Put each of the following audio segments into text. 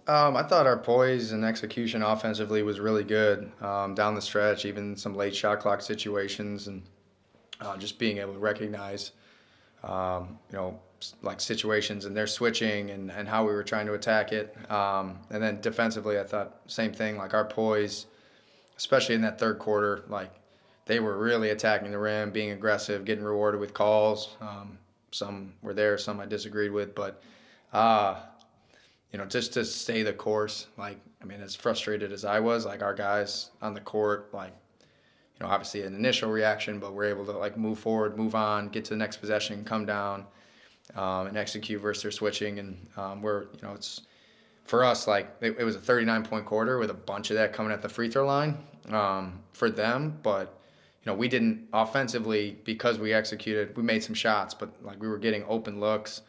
I thought our poise and execution offensively was really good down the stretch, even some late shot clock situations, and just being able to recognize, like situations and their switching and how we were trying to attack it. And then defensively, I thought same thing, like our poise, especially in that third quarter, like they were really attacking the rim, being aggressive, getting rewarded with calls. Some were there, some I disagreed with, but uh, just to stay the course. Like, I mean, as frustrated as I was, like our guys on the court, like, obviously an initial reaction, but we're able to like move forward, move on, get to the next possession, come down, and execute versus their switching. And it's for us, like it was a 39-point quarter with a bunch of that coming at the free throw line for them. But, we didn't offensively because we executed, we made some shots, but like we were getting open looks,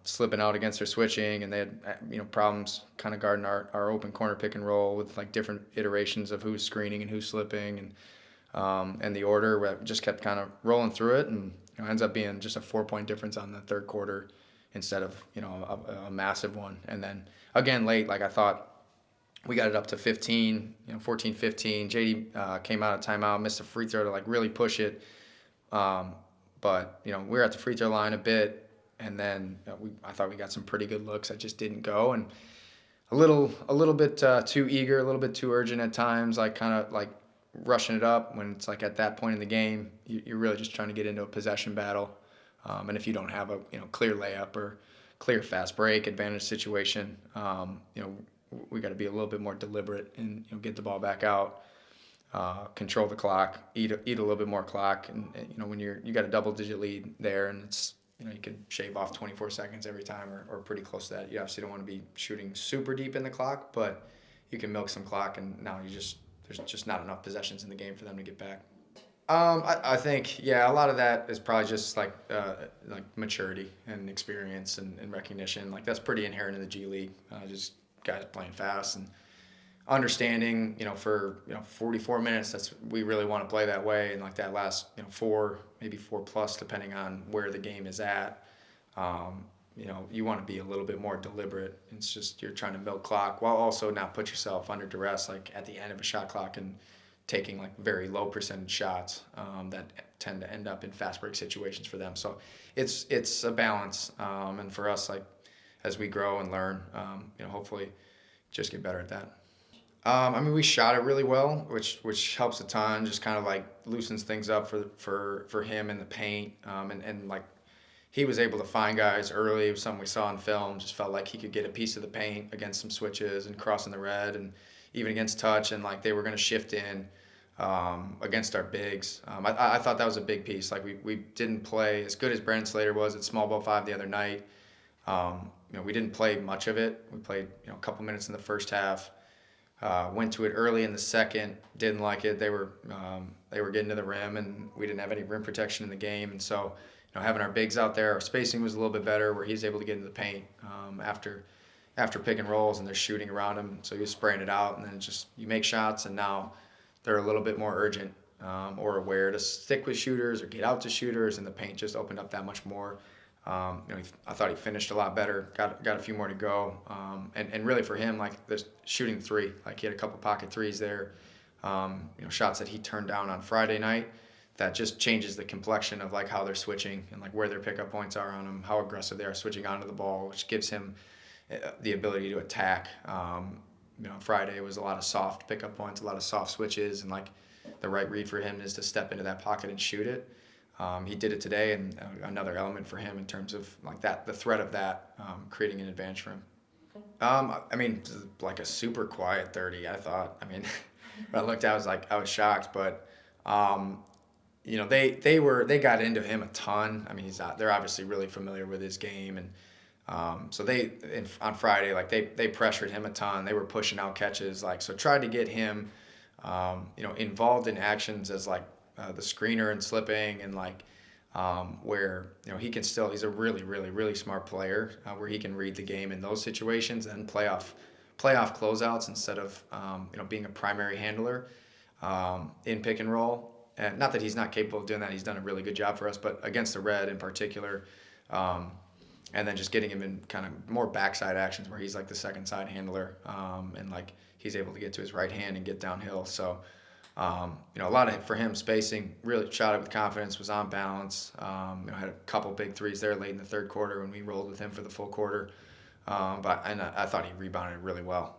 slipping out against their switching, and they had problems kind of guarding our open corner pick and roll with like different iterations of who's screening and who's slipping, and the order where it just kept kind of rolling through it, and ends up being just a 4-point difference on the third quarter instead of a massive one. And then again late, like I thought we got it up to 15, 14, 15. JD came out of timeout, missed a free throw to like really push it, but we were at the free throw line a bit. And then I thought we got some pretty good looks that just didn't go, and a little bit too eager, a little bit too urgent at times, like kind of like rushing it up when it's like at that point in the game, you're really just trying to get into a possession battle, and if you don't have a clear layup or clear fast break advantage situation, we got to be a little bit more deliberate and get the ball back out, control the clock, eat a little bit more clock, and when you got a double-digit lead there, and it's you can shave off 24 seconds every time or pretty close to that. You obviously don't want to be shooting super deep in the clock, but you can milk some clock, and now there's just not enough possessions in the game for them to get back. I think, yeah, a lot of that is probably just like maturity and experience and recognition. Like that's pretty inherent in the G League. Just guys playing fast and understanding, for 44 minutes, we really want to play that way, and like that last 4, maybe 4 plus, depending on where the game is at. You want to be a little bit more deliberate. It's just you're trying to milk clock while also not put yourself under duress, like at the end of a shot clock and taking like very low percentage shots that tend to end up in fast break situations for them. So it's a balance, and for us, like as we grow and learn, hopefully just get better at that. We shot it really well, which helps a ton. Just kind of like loosens things up for him in the paint, and like he was able to find guys early. It was something we saw in film. Just felt like he could get a piece of the paint against some switches and crossing the red, and even against touch, and like they were going to shift in against our bigs. I thought that was a big piece. Like we didn't play as good as Brandon Slater was at small ball 5 the other night. We didn't play much of it. We played a couple minutes in the first half. Went to it early in the second, didn't like it. They were getting to the rim, and we didn't have any rim protection in the game. And so, having our bigs out there, our spacing was a little bit better, where he's able to get into the paint after pick and rolls, and they're shooting around him. So he was spraying it out, and then just you make shots, and now they're a little bit more urgent or aware to stick with shooters or get out to shooters, and the paint just opened up that much more. I thought he finished a lot better. Got a few more to go, and really for him, like the shooting 3, like he had a couple pocket threes there, shots that he turned down on Friday night. That just changes the complexion of like how they're switching and like where their pickup points are on them, how aggressive they are switching onto the ball, which gives him the ability to attack. Friday was a lot of soft pickup points, a lot of soft switches, and like the right read for him is to step into that pocket and shoot it. He did it today, and another element for him in terms of like the threat of that creating an advantage for him. Like a super quiet 30, I thought. When I looked, I was shocked, but they got into him a ton. They're obviously really familiar with his game, and so on Friday, like they pressured him a ton. They were pushing out catches, so tried to get him, involved in actions as like the screener and slipping, and where he can still, he's a really really really smart player, where he can read the game in those situations and playoff closeouts instead of being a primary handler in pick and roll. And not that he's not capable of doing that, he's done a really good job for us, but against the red in particular, and then just getting him in kind of more backside actions where he's like the second side handler, and like he's able to get to his right hand and get downhill. So, a lot of for him spacing, really shot it with confidence, was on balance. Had a couple big threes there late in the third quarter when we rolled with him for the full quarter. But I thought he rebounded really well.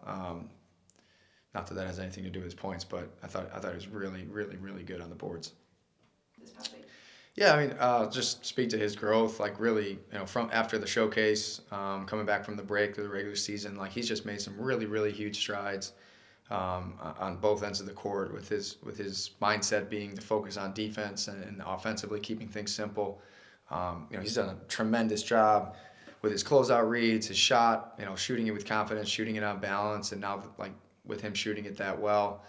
Not that has anything to do with his points, but I thought he was really, really, really good on the boards. This past week. Yeah, I mean, just speak to his growth. Like really, from after the showcase, coming back from the break to the regular season, like he's just made some really, really huge strides on both ends of the court. With his mindset being to focus on defense and offensively keeping things simple. He's done a tremendous job with his closeout reads, his shot. Shooting it with confidence, shooting it on balance, and now like with him shooting it that well.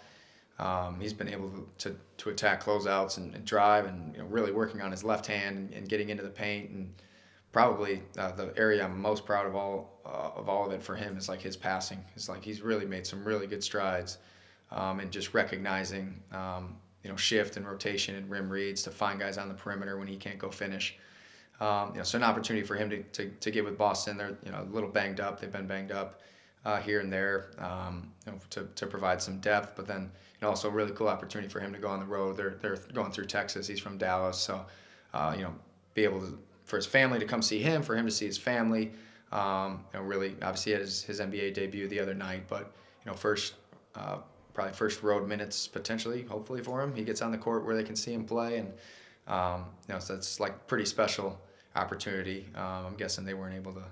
He's been able to attack closeouts and drive and really working on his left hand and getting into the paint. And probably the area I'm most proud of all of it for him is like his passing. It's like he's really made some really good strides, and just recognizing shift and rotation and rim reads to find guys on the perimeter when he can't go finish. So an opportunity for him to get with Boston. They're a little banged up. They've been banged up here and there, to provide some depth, but then also a really cool opportunity for him to go on the road. They're going through Texas. He's from Dallas, so be able to, for his family to come see him, for him to see his family. Really obviously had his NBA debut the other night, but probably first road minutes potentially, hopefully for him. He gets on the court where they can see him play, and so it's like pretty special opportunity. I'm guessing they weren't able to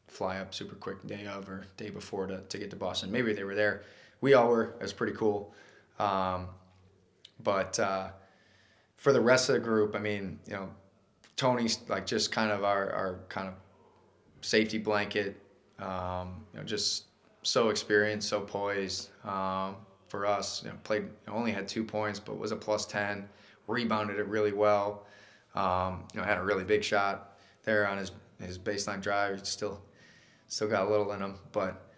fly up super quick day of or day before to get to Boston. Maybe they were there. We all were. It was pretty cool. But for the rest of the group, I mean, Tony's like just kind of our kind of safety blanket. Just so experienced, so poised. For us, played, only had 2 points, but was a +10. Rebounded it really well. Had a really big shot there on his baseline drive. He still got a little in him, but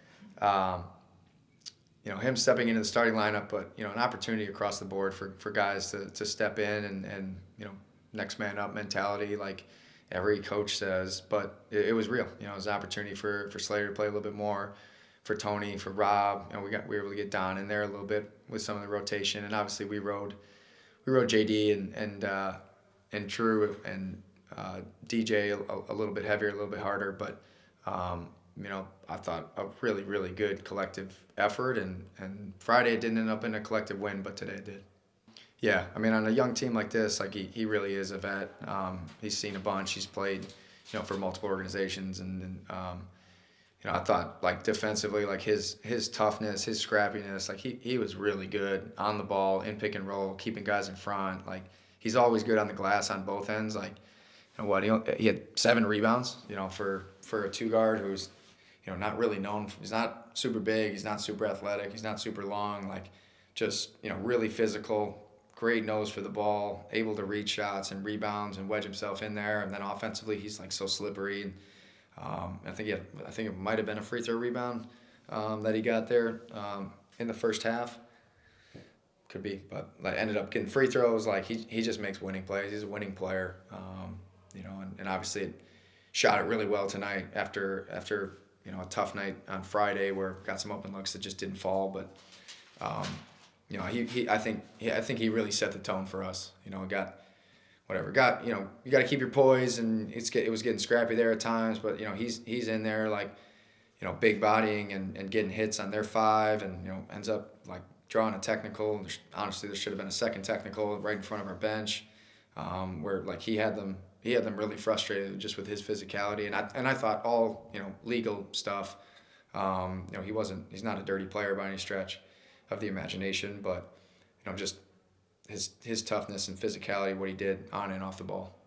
him stepping into the starting lineup, but an opportunity across the board for guys to step in and next man up mentality, like every coach says. But it was real. It was an opportunity for Slater to play a little bit more, for Tony, for Rob. We were able to get Don in there a little bit with some of the rotation, and obviously we rode JD and True and DJ a little bit heavier, a little bit harder, but I thought a really, really good collective effort, and Friday it didn't end up in a collective win, but today it did. Yeah, I mean, on a young team like this, like he really is a vet. He's seen a bunch. He's played, for multiple organizations, and I thought like defensively, like his toughness, his scrappiness, like he was really good on the ball, in pick and roll, keeping guys in front. Like he's always good on the glass on both ends. Like he had 7 rebounds, for a 2-guard who's not really known. He's not super big. He's not super athletic. He's not super long. Like just really physical. Great nose for the ball. Able to read shots and rebounds and wedge himself in there. And then offensively, he's like so slippery. And I think it might have been a free throw rebound that he got there in the first half. Could be, but like ended up getting free throws. Like he just makes winning plays. He's a winning player. And obviously it shot it really well tonight after a tough night on Friday where got some open looks that just didn't fall. But I think he really set the tone for us. You got you got to keep your poise, and it was getting scrappy there at times. But he's in there like big bodying and getting hits on their 5, and ends up like drawing a technical. Honestly, there should have been a second technical right in front of our bench, where like he had them really frustrated just with his physicality, and I thought all legal stuff. He's not a dirty player by any stretch of the imagination, but just his toughness and physicality, what he did on and off the ball.